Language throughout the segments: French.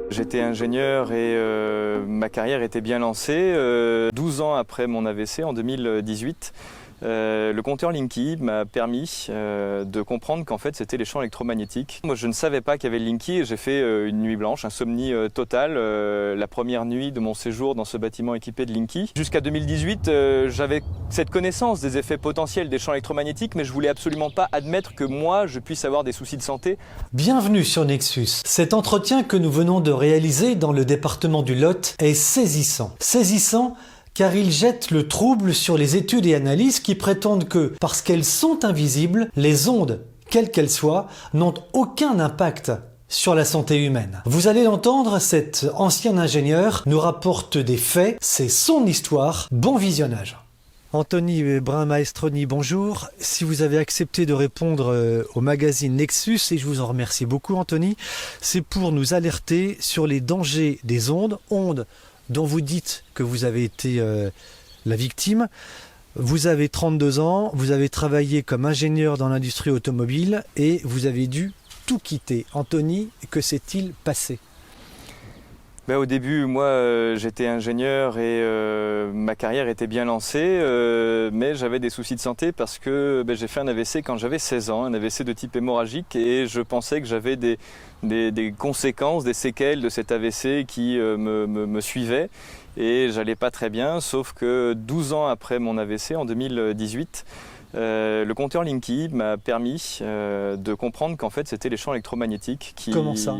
J'étais ingénieur et ma carrière était bien lancée. 12 ans après mon AVC, en 2018, le compteur Linky m'a permis de comprendre qu'en fait c'était les champs électromagnétiques. Moi je ne savais pas qu'il y avait le Linky et j'ai fait une nuit blanche, insomnie totale, la première nuit de mon séjour dans ce bâtiment équipé de Linky. Jusqu'à 2018, j'avais cette connaissance des effets potentiels des champs électromagnétiques, mais je voulais absolument pas admettre que moi je puisse avoir des soucis de santé. Bienvenue sur Nexus. Cet entretien que nous venons de réaliser dans le département du Lot est saisissant. Saisissant car il jette le trouble sur les études et analyses qui prétendent que, parce qu'elles sont invisibles, les ondes, quelles qu'elles soient, n'ont aucun impact sur la santé humaine. Vous allez l'entendre, cet ancien ingénieur nous rapporte des faits, c'est son histoire. Bon visionnage. Anthony Brun-Maestroni, bonjour. Si vous avez accepté de répondre au magazine Nexus, et je vous en remercie beaucoup Anthony, c'est pour nous alerter sur les dangers des ondes dont vous dites que vous avez été la victime. Vous avez 32 ans, vous avez travaillé comme ingénieur dans l'industrie automobile et vous avez dû tout quitter. Anthony, que s'est-il passé ? Au début, moi, j'étais ingénieur et ma carrière était bien lancée, mais j'avais des soucis de santé parce que j'ai fait un AVC quand j'avais 16 ans, un AVC de type hémorragique, et je pensais que j'avais des conséquences, des séquelles de cet AVC qui me suivaient, et j'allais pas très bien, sauf que 12 ans après mon AVC, en 2018, le compteur Linky m'a permis de comprendre qu'en fait c'était les champs électromagnétiques qui... Comment ça ?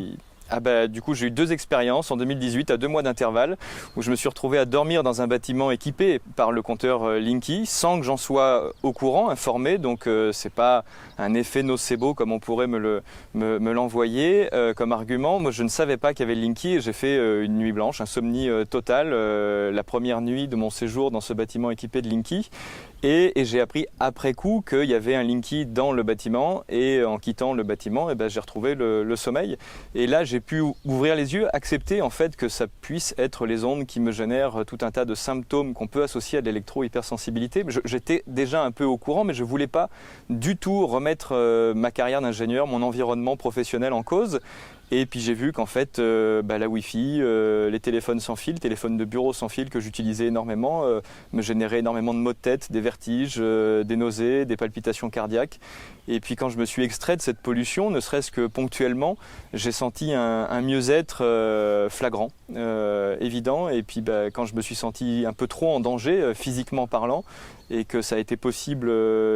Du coup, j'ai eu 2 expériences en 2018 à 2 mois d'intervalle où je me suis retrouvé à dormir dans un bâtiment équipé par le compteur Linky sans que j'en sois au courant, informé. Donc, c'est pas un effet nocebo comme on pourrait me l'envoyer comme argument. Moi, je ne savais pas qu'il y avait le Linky et j'ai fait une nuit blanche, insomnie totale, la première nuit de mon séjour dans ce bâtiment équipé de Linky. Et j'ai appris après coup qu'il y avait un Linky dans le bâtiment, et en quittant le bâtiment, j'ai retrouvé le sommeil. Et là, j'ai pu ouvrir les yeux, accepter en fait que ça puisse être les ondes qui me génèrent tout un tas de symptômes qu'on peut associer à de l'électro-hypersensibilité. J'étais déjà un peu au courant, mais je ne voulais pas du tout remettre ma carrière d'ingénieur, mon environnement professionnel en cause. Et puis j'ai vu qu'en fait, la Wi-Fi, les téléphones sans fil, téléphones de bureau sans fil que j'utilisais énormément, me généraient énormément de maux de tête, des vertiges, des nausées, des palpitations cardiaques. Et puis quand je me suis extrait de cette pollution, ne serait-ce que ponctuellement, j'ai senti un mieux-être flagrant, évident. Et puis quand je me suis senti un peu trop en danger, physiquement parlant, et que ça a été possible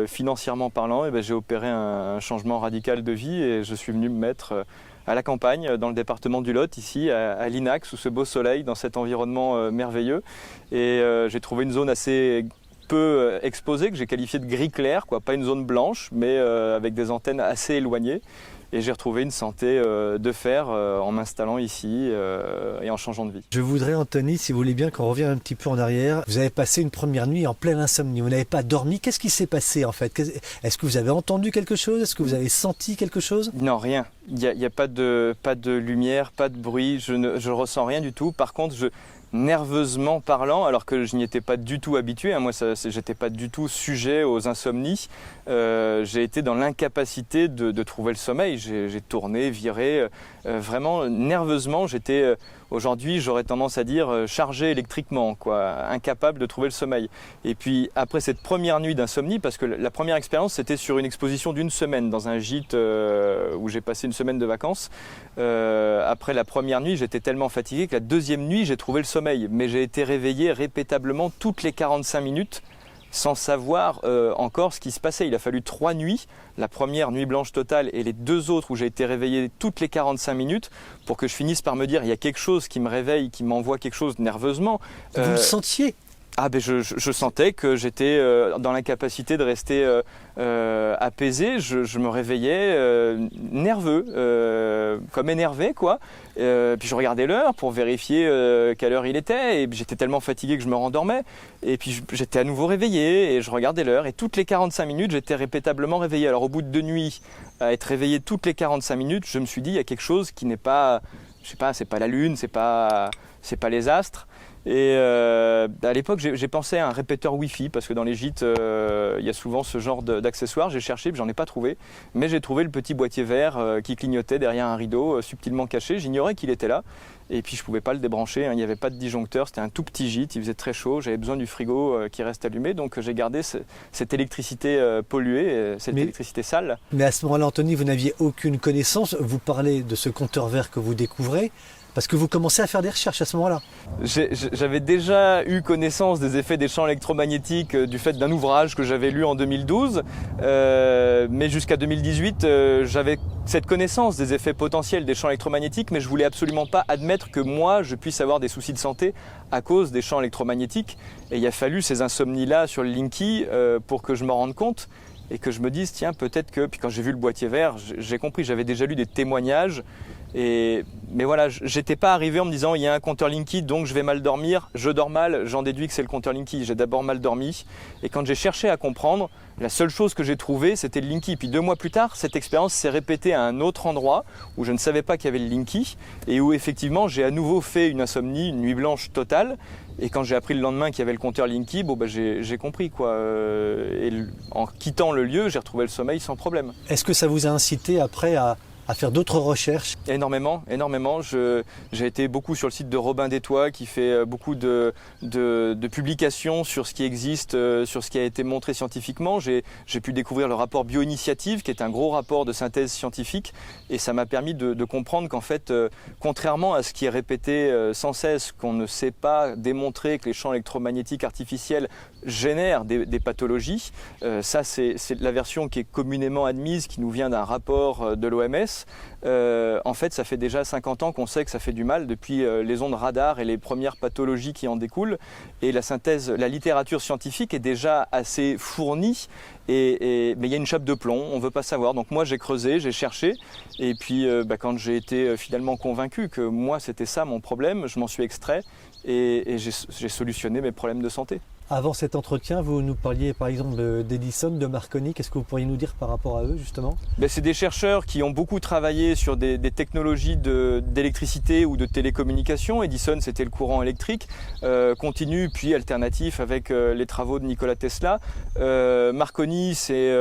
financièrement parlant, j'ai opéré un changement radical de vie et je suis venu me mettre à la campagne, dans le département du Lot, ici, à Linac, sous ce beau soleil, dans cet environnement merveilleux. Et j'ai trouvé une zone assez peu exposée, que j'ai qualifiée de gris clair, pas une zone blanche, mais avec des antennes assez éloignées. Et j'ai retrouvé une santé de fer en m'installant ici et en changeant de vie. Je voudrais, Anthony, si vous voulez bien, qu'on revienne un petit peu en arrière. Vous avez passé une première nuit en pleine insomnie. Vous n'avez pas dormi. Qu'est-ce qui s'est passé en fait ? Est-ce que vous avez entendu quelque chose ? Est-ce que vous avez senti quelque chose ? Non, rien. Il n'y a pas de lumière, pas de bruit. Je ressens rien du tout. Par contre, nerveusement parlant, alors que je n'y étais pas du tout habitué, moi j'étais pas du tout sujet aux insomnies, j'ai été dans l'incapacité de trouver le sommeil. J'ai tourné, viré, vraiment nerveusement, j'étais aujourd'hui, j'aurais tendance à dire chargé électriquement, incapable de trouver le sommeil. Et puis après cette première nuit d'insomnie, parce que la première expérience c'était sur une exposition d'1 semaine dans un gîte où j'ai passé une semaine de vacances. Après la première nuit, j'étais tellement fatigué que la deuxième nuit, j'ai trouvé le sommeil. Mais j'ai été réveillé répétablement toutes les 45 minutes sans savoir encore ce qui se passait. Il a fallu 3 nuits, la première nuit blanche totale et les 2 autres où j'ai été réveillé toutes les 45 minutes pour que je finisse par me dire il y a quelque chose qui me réveille, qui m'envoie quelque chose nerveusement. Vous le sentiez ? Je sentais que j'étais dans l'incapacité de rester apaisé. Je me réveillais nerveux, comme énervé, puis je regardais l'heure pour vérifier quelle heure il était, et j'étais tellement fatigué que je me rendormais. Et puis j'étais à nouveau réveillé et je regardais l'heure, et toutes les 45 minutes j'étais répétablement réveillé. Alors au bout de 2 nuits à être réveillé toutes les 45 minutes, je me suis dit il y a quelque chose qui n'est pas, je sais pas, c'est pas la lune, c'est pas les astres. Et à l'époque, j'ai pensé à un répéteur Wi-Fi parce que dans les gîtes, il y a souvent ce genre d'accessoires. J'ai cherché, j'en ai pas trouvé, mais j'ai trouvé le petit boîtier vert qui clignotait derrière un rideau subtilement caché. J'ignorais qu'il était là. Et puis je ne pouvais pas le débrancher, hein. Il n'y avait pas de disjoncteur, c'était un tout petit gîte, il faisait très chaud, j'avais besoin du frigo qui reste allumé, donc j'ai gardé cette électricité polluée, cette électricité sale. Mais à ce moment-là, Anthony, vous n'aviez aucune connaissance, vous parlez de ce compteur vert que vous découvrez, parce que vous commencez à faire des recherches à ce moment-là. J'avais déjà eu connaissance des effets des champs électromagnétiques du fait d'un ouvrage que j'avais lu en 2012, mais jusqu'à 2018, j'avais cette connaissance des effets potentiels des champs électromagnétiques, mais je voulais absolument pas admettre que moi, je puisse avoir des soucis de santé à cause des champs électromagnétiques. Et il a fallu ces insomnies-là sur le Linky pour que je m'en rende compte et que je me dise, tiens, peut-être que... Puis quand j'ai vu le boîtier vert, j'ai compris, j'avais déjà lu des témoignages. Mais voilà, j'étais pas arrivé en me disant il y a un compteur Linky donc je vais mal dormir, je dors mal, j'en déduis que c'est le compteur Linky, j'ai d'abord mal dormi. Et quand j'ai cherché à comprendre, la seule chose que j'ai trouvée c'était le Linky. Puis 2 mois plus tard, cette expérience s'est répétée à un autre endroit où je ne savais pas qu'il y avait le Linky et où effectivement j'ai à nouveau fait une insomnie, une nuit blanche totale. Et quand j'ai appris le lendemain qu'il y avait le compteur Linky, j'ai compris quoi. En quittant le lieu, j'ai retrouvé le sommeil sans problème. Est-ce que ça vous a incité après à faire d'autres recherches? Énormément. J'ai été beaucoup sur le site de Robin des Toits qui fait beaucoup de publications sur ce qui existe, sur ce qui a été montré scientifiquement. J'ai pu découvrir le rapport Bioinitiative qui est un gros rapport de synthèse scientifique et ça m'a permis de comprendre qu'en fait, contrairement à ce qui est répété sans cesse, qu'on ne sait pas démontrer que les champs électromagnétiques artificiels génèrent des pathologies, ça c'est la version qui est communément admise, qui nous vient d'un rapport de l'OMS. En fait, ça fait déjà 50 ans qu'on sait que ça fait du mal depuis les ondes radar et les premières pathologies qui en découlent. Et la littérature scientifique est déjà assez fournie, mais il y a une chape de plomb, on ne veut pas savoir. Donc moi j'ai creusé, j'ai cherché, et puis quand j'ai été finalement convaincu que moi c'était ça mon problème, je m'en suis extrait et j'ai solutionné mes problèmes de santé. Avant cet entretien, vous nous parliez par exemple d'Edison, de Marconi. Qu'est-ce que vous pourriez nous dire par rapport à eux justement? C'est des chercheurs qui ont beaucoup travaillé sur des technologies d'électricité ou de télécommunication. Edison, c'était le courant électrique, continu puis alternatif avec les travaux de Nikola Tesla. Marconi, c'est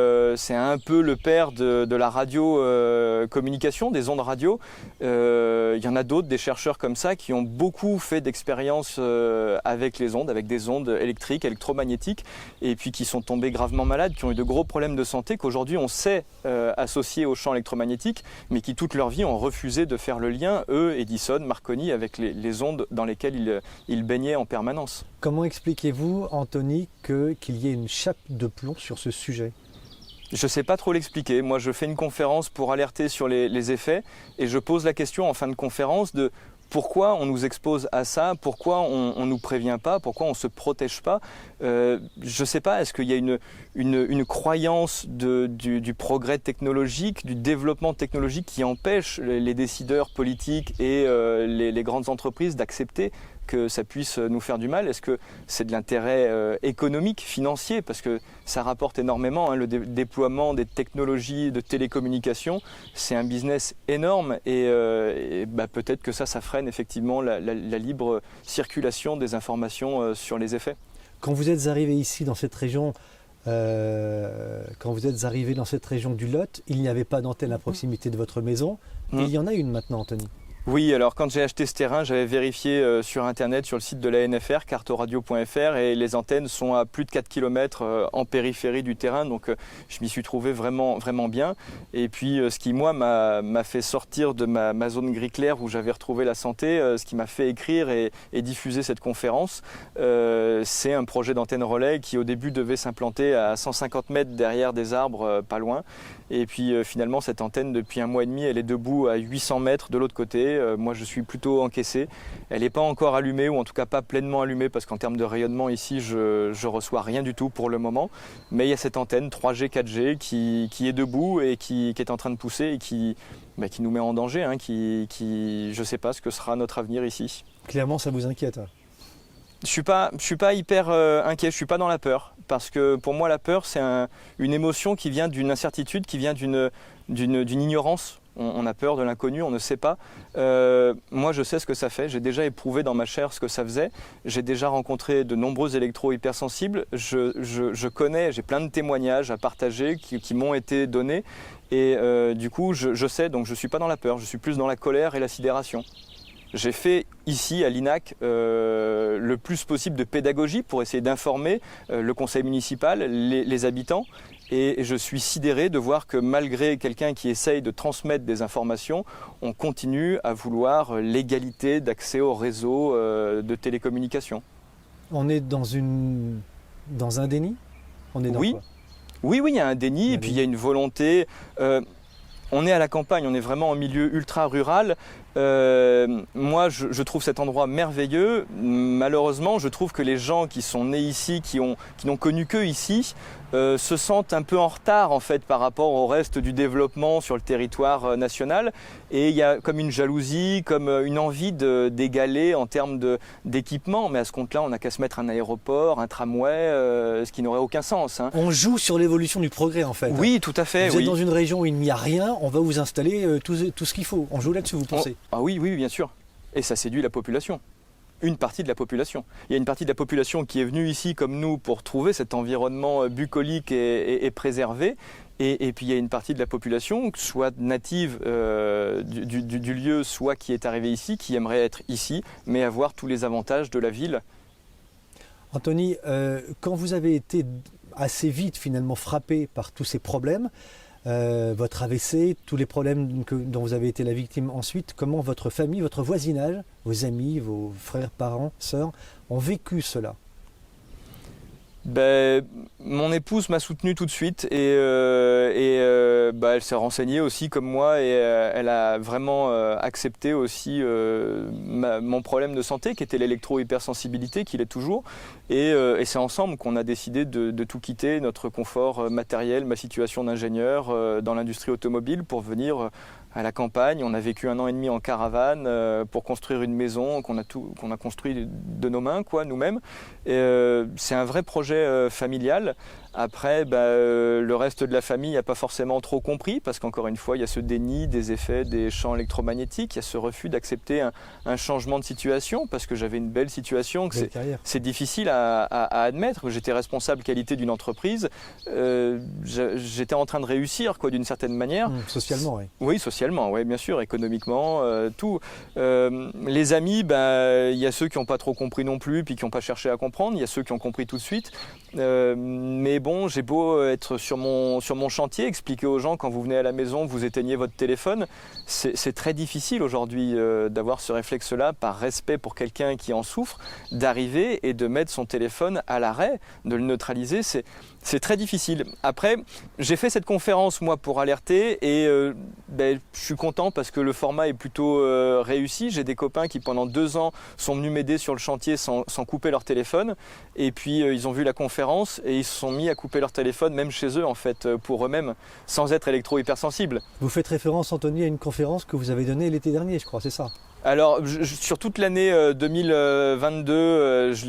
un peu le père de la radio communication, des ondes radio. Il y en a d'autres, des chercheurs comme ça, qui ont beaucoup fait d'expériences avec les ondes, avec des ondes électriques, électromagnétiques, et puis qui sont tombés gravement malades, qui ont eu de gros problèmes de santé qu'aujourd'hui on sait associer aux champs électromagnétiques, mais qui toute leur vie ont refusé de faire le lien, eux, Edison, Marconi, avec les ondes dans lesquelles ils baignaient en permanence. Comment expliquez-vous, Anthony, qu'il y ait une chape de plomb sur ce sujet ? Je ne sais pas trop l'expliquer. Moi, je fais une conférence pour alerter sur les effets et je pose la question en fin de conférence de pourquoi on nous expose à ça, pourquoi on ne nous prévient pas, pourquoi on ne se protège pas. Je ne sais pas, est-ce qu'il y a une croyance du progrès technologique, du développement technologique qui empêche les décideurs politiques et les grandes entreprises d'accepter que ça puisse nous faire du mal? Est-ce que c'est de l'intérêt économique, financier? Parce que ça rapporte énormément, hein, le déploiement des technologies de télécommunication, c'est un business énorme et peut-être que ça freine effectivement la libre circulation des informations sur les effets. Quand vous êtes arrivé ici dans cette région, du Lot, il n'y avait pas d'antenne à proximité de votre maison. Il y en a une maintenant, Anthony. Oui, alors quand j'ai acheté ce terrain, j'avais vérifié sur internet, sur le site de l'ANFR, cartoradio.fr, et les antennes sont à plus de 4 km en périphérie du terrain, donc je m'y suis trouvé vraiment, vraiment bien. Et puis ce qui, moi, m'a fait sortir de ma zone gris clair où j'avais retrouvé la santé, ce qui m'a fait écrire et diffuser cette conférence, c'est un projet d'antenne relais qui au début devait s'implanter à 150 mètres derrière des arbres pas loin. Et puis finalement, cette antenne, depuis 1 mois et demi, elle est debout à 800 mètres de l'autre côté. Moi, je suis plutôt encaissé. Elle n'est pas encore allumée, ou en tout cas pas pleinement allumée, parce qu'en termes de rayonnement ici, je reçois rien du tout pour le moment. Mais il y a cette antenne 3G, 4G qui est debout et qui est en train de pousser et qui nous met en danger, hein, je ne sais pas ce que sera notre avenir ici. Clairement, ça vous inquiète? Je suis pas hyper inquiet, je suis pas dans la peur, parce que pour moi la peur c'est une émotion qui vient d'une incertitude, qui vient d'une ignorance On a peur de l'inconnu, on ne sait pas. Moi, je sais ce que ça fait. J'ai déjà éprouvé dans ma chair ce que ça faisait. J'ai déjà rencontré de nombreux électro-hypersensibles. Je connais, j'ai plein de témoignages à partager qui m'ont été donnés. Et du coup, je sais, donc je ne suis pas dans la peur, je suis plus dans la colère et la sidération. J'ai fait ici à l'INAC le plus possible de pédagogie pour essayer d'informer le conseil municipal, les habitants. Et je suis sidéré de voir que malgré quelqu'un qui essaye de transmettre des informations, on continue à vouloir l'égalité d'accès au réseau de télécommunications. On est dans un déni? On est dans oui. Quoi? Oui, il y a un déni et puis il y a une volonté. On est à la campagne, on est vraiment en milieu ultra rural. Moi, je trouve cet endroit merveilleux. Malheureusement, je trouve que les gens qui sont nés ici, qui n'ont connu que ici, se sentent un peu en retard en fait par rapport au reste du développement sur le territoire national. Et il y a comme une jalousie, comme une envie d'égaler en termes d'équipement. Mais à ce compte-là, on n'a qu'à se mettre un aéroport, un tramway, ce qui n'aurait aucun sens. Hein. On joue sur l'évolution du progrès en fait. Oui, tout à fait. Vous êtes dans une région où il n'y a rien, on va vous installer tout ce qu'il faut. On joue là-dessus, vous pensez? Ah oui, bien sûr. Et ça séduit la population. Une partie de la population. Il y a une partie de la population qui est venue ici comme nous pour trouver cet environnement bucolique et préservé. Et puis il y a une partie de la population, soit native du lieu, soit qui est arrivée ici, qui aimerait être ici, mais avoir tous les avantages de la ville. Anthony, quand vous avez été assez vite finalement frappé par tous ces problèmes, votre AVC, tous les problèmes dont vous avez été la victime ensuite, comment votre famille, votre voisinage, vos amis, vos frères, parents, sœurs ont vécu cela? Mon épouse m'a soutenu tout de suite et elle s'est renseignée aussi comme moi et elle a vraiment accepté aussi mon problème de santé qui était l'électro-hypersensibilité, qu'il est toujours. Et c'est ensemble qu'on a décidé de tout quitter, notre confort matériel, ma situation d'ingénieur dans l'industrie automobile pour venir à la campagne. On a vécu 1 an et demi en caravane pour construire une maison qu'on a construit de nos mains, nous-mêmes. C'est un vrai projet familial. Après, le reste de la famille n'a pas forcément trop compris parce qu'encore une fois, il y a ce déni des effets des champs électromagnétiques, il y a ce refus d'accepter un changement de situation parce que j'avais une belle situation, que c'est difficile à admettre. J'étais responsable qualité d'une entreprise, j'étais en train de réussir d'une certaine manière. Socialement, oui. Oui, socialement, oui, bien sûr, économiquement, tout. Les amis, il y a ceux qui n'ont pas trop compris non plus, puis qui n'ont pas cherché à comprendre, il y a ceux qui ont compris tout de suite. Mais bon, j'ai beau être sur mon chantier, expliquer aux gens quand vous venez à la maison, vous éteignez votre téléphone. C'est très difficile aujourd'hui d'avoir ce réflexe-là, par respect pour quelqu'un qui en souffre, d'arriver et de mettre son téléphone à l'arrêt, de le neutraliser. C'est très difficile. Après, j'ai fait cette conférence moi pour alerter et je suis content parce que le format est plutôt réussi. J'ai des copains qui pendant 2 ans sont venus m'aider sur le chantier sans couper leur téléphone et puis ils ont vu la conférence et ils se sont mis à couper leur téléphone même chez eux en fait pour eux-mêmes sans être électro-hypersensibles. Vous faites référence, Anthony, à une conférence que vous avez donnée l'été dernier, je crois, c'est ça? Alors, sur toute l'année 2022, je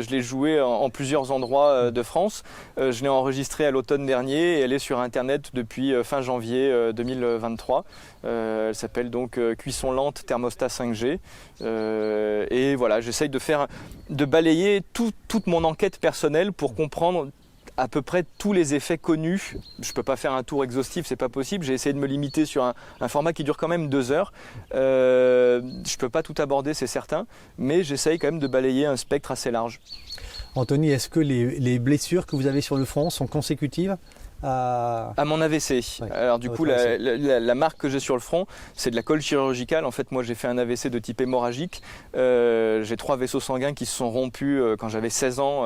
l'ai jouée en plusieurs endroits de France. Je l'ai enregistrée à l'automne dernier et elle est sur Internet depuis fin janvier 2023. Elle s'appelle donc Cuisson lente thermostat 5G. Et voilà, j'essaye de balayer toute mon enquête personnelle pour comprendre à peu près tous les effets connus. Je ne peux pas faire un tour exhaustif, c'est pas possible. J'ai essayé de me limiter sur un format qui dure quand même 2 heures. Je ne peux pas tout aborder, c'est certain, mais j'essaye quand même de balayer un spectre assez large. Anthony, est-ce que les blessures que vous avez sur le front sont consécutives à mon AVC. Ouais, alors du coup, la marque que j'ai sur le front, c'est de la colle chirurgicale. En fait, moi, j'ai fait un AVC de type hémorragique. J'ai 3 vaisseaux sanguins qui se sont rompus quand j'avais 16 ans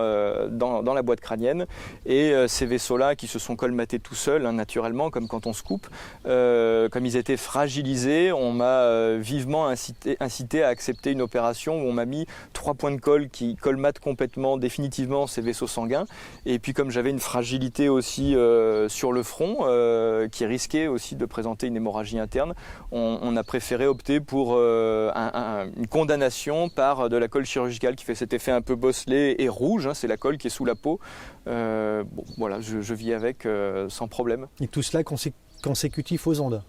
dans la boîte crânienne. Et ces vaisseaux-là qui se sont colmatés tout seuls, naturellement, comme quand on se coupe, comme ils étaient fragilisés, on m'a vivement incité à accepter une opération où on m'a mis 3 points de colle qui colmatent complètement, définitivement ces vaisseaux sanguins. Et puis comme j'avais une fragilité aussi sur le front qui risquait aussi de présenter une hémorragie interne, on a préféré opter pour une condamnation par de la colle chirurgicale qui fait cet effet un peu bosselé et rouge, c'est la colle qui est sous la peau. Voilà, je vis avec sans problème. Et tout cela consécutif aux ondes?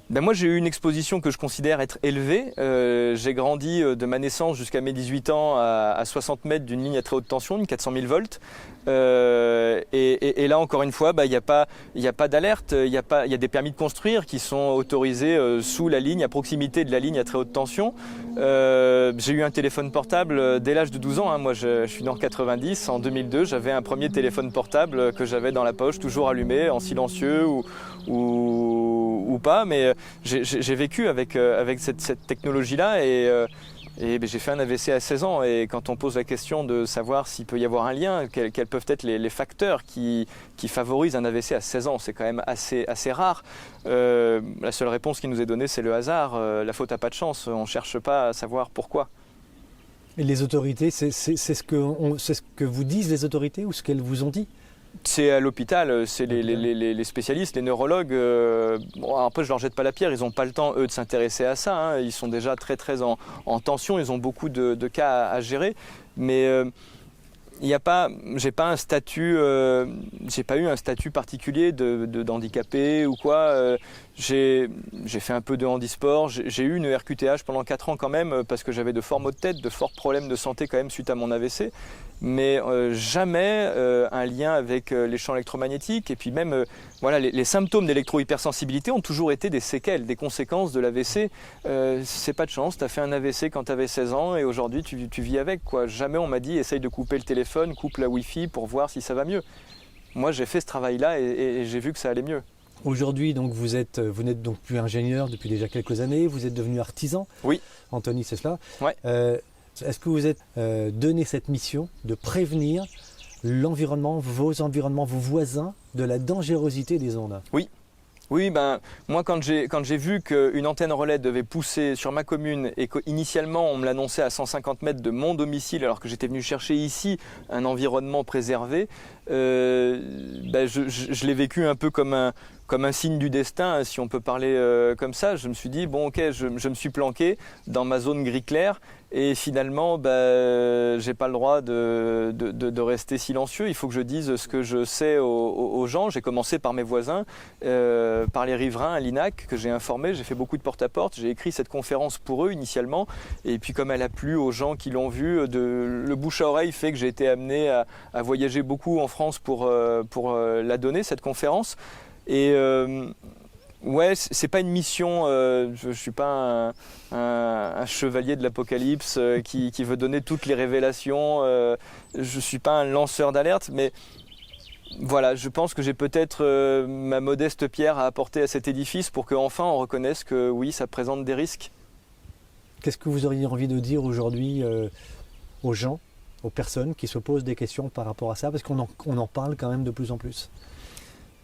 Ben moi j'ai eu une exposition que je considère être élevée. J'ai grandi de ma naissance jusqu'à mes 18 ans à 60 mètres d'une ligne à très haute tension, une 400 000 volts. Et là encore une fois, il n'y a pas d'alerte, il y a des permis de construire qui sont autorisés sous la ligne, à proximité de la ligne à très haute tension. J'ai eu un téléphone portable dès l'âge de 12 ans. Moi je suis né en 90, en 2002 j'avais un premier téléphone portable que j'avais dans la poche, toujours allumé, en silencieux ou pas, mais j'ai vécu avec cette technologie-là et j'ai fait un AVC à 16 ans. Et quand on pose la question de savoir s'il peut y avoir un lien, quels peuvent être les facteurs qui favorisent un AVC à 16 ans, c'est quand même assez rare. La seule réponse qui nous est donnée, c'est le hasard. La faute n'a pas de chance, on ne cherche pas à savoir pourquoi. Et les autorités, c'est ce que vous disent les autorités ou ce qu'elles vous ont dit? C'est à l'hôpital, c'est les spécialistes, les neurologues. Après, je leur jette pas la pierre, ils n'ont pas le temps, eux, de s'intéresser à ça. Hein. Ils sont déjà très en tension, ils ont beaucoup de cas à gérer. Mais j'ai pas eu un statut particulier d'handicapé ou quoi. J'ai fait un peu de handisport, j'ai eu une RQTH pendant 4 ans quand même parce que j'avais de forts maux de tête, de forts problèmes de santé quand même suite à mon AVC. Mais jamais un lien avec les champs électromagnétiques. Et puis même, les symptômes d'électro-hypersensibilité ont toujours été des séquelles, des conséquences de l'AVC. C'est pas de chance, tu as fait un AVC quand tu avais 16 ans et aujourd'hui tu vis avec, quoi. Jamais on m'a dit essaye de couper le téléphone, coupe la Wi-Fi pour voir si ça va mieux. Moi j'ai fait ce travail-là et j'ai vu que ça allait mieux. Aujourd'hui, donc, vous n'êtes donc plus ingénieur depuis déjà quelques années, vous êtes devenu artisan. Oui. Anthony, c'est cela? Ouais. Est-ce que vous êtes donné cette mission de prévenir l'environnement, vos voisins, de la dangerosité des ondes? Oui. Oui, moi quand j'ai vu qu'une antenne relais devait pousser sur ma commune et qu'initialement on me l'annonçait à 150 mètres de mon domicile alors que j'étais venu chercher ici un environnement préservé, je l'ai vécu un peu comme un signe du destin, si on peut parler comme ça. Je me suis dit, bon ok, je me suis planqué dans ma zone gris clair et finalement j'ai pas le droit de rester silencieux. Il faut que je dise ce que je sais aux gens. J'ai commencé par mes voisins, par les riverains à l'INAC que j'ai informé. J'ai fait beaucoup de porte-à-porte, j'ai écrit cette conférence pour eux initialement et puis comme elle a plu aux gens qui l'ont vue, le bouche à oreille fait que j'ai été amené à voyager beaucoup en France pour la donner, cette conférence. Et ouais, c'est pas une mission, je suis pas un chevalier de l'apocalypse qui veut donner toutes les révélations, je suis pas un lanceur d'alerte, mais voilà, je pense que j'ai peut-être ma modeste pierre à apporter à cet édifice pour qu'enfin on reconnaisse que oui, ça présente des risques. Qu'est-ce que vous auriez envie de dire aujourd'hui aux gens, aux personnes qui se posent des questions par rapport à ça, parce qu'on en parle quand même de plus en plus?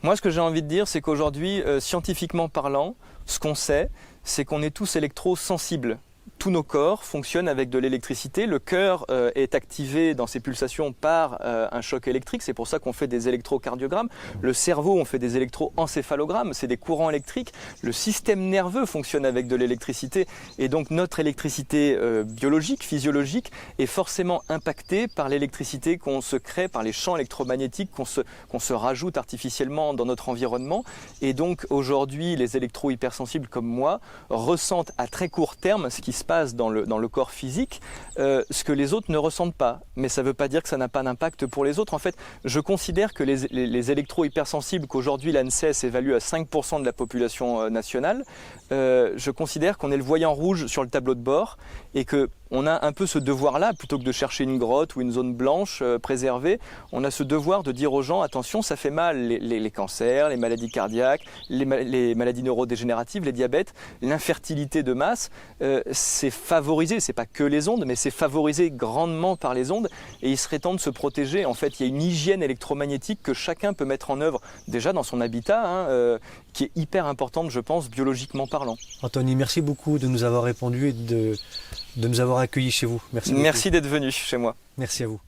Moi, ce que j'ai envie de dire, c'est qu'aujourd'hui, scientifiquement parlant, ce qu'on sait, c'est qu'on est tous électrosensibles. Tous nos corps fonctionnent avec de l'électricité. Le cœur est activé dans ses pulsations par un choc électrique. C'est pour ça qu'on fait des électrocardiogrammes. Le cerveau, on fait des électroencéphalogrammes. C'est des courants électriques. Le système nerveux fonctionne avec de l'électricité. Et donc notre électricité biologique, physiologique, est forcément impactée par l'électricité qu'on se crée, par les champs électromagnétiques qu'on se rajoute artificiellement dans notre environnement. Et donc aujourd'hui, les électro-hypersensibles comme moi ressentent à très court terme ce qui se passe dans le corps physique, ce que les autres ne ressentent pas. Mais ça ne veut pas dire que ça n'a pas d'impact pour les autres. En fait, je considère que les électro-hypersensibles qu'aujourd'hui l'ANSES évalue à 5% de la population nationale, je considère qu'on est le voyant rouge sur le tableau de bord et qu'on a un peu ce devoir-là, plutôt que de chercher une grotte ou une zone blanche préservée, on a ce devoir de dire aux gens, attention, ça fait mal, les cancers, les maladies cardiaques, les maladies neurodégénératives, les diabètes, l'infertilité de masse, c'est favorisé, c'est pas que les ondes, mais c'est favorisé grandement par les ondes et il serait temps de se protéger. En fait, il y a une hygiène électromagnétique que chacun peut mettre en œuvre déjà dans son habitat, qui est hyper importante, je pense, biologiquement parlant. Anthony, merci beaucoup de nous avoir répondu et de nous avoir accueillis chez vous. Merci beaucoup. Merci d'être venu chez moi. Merci à vous.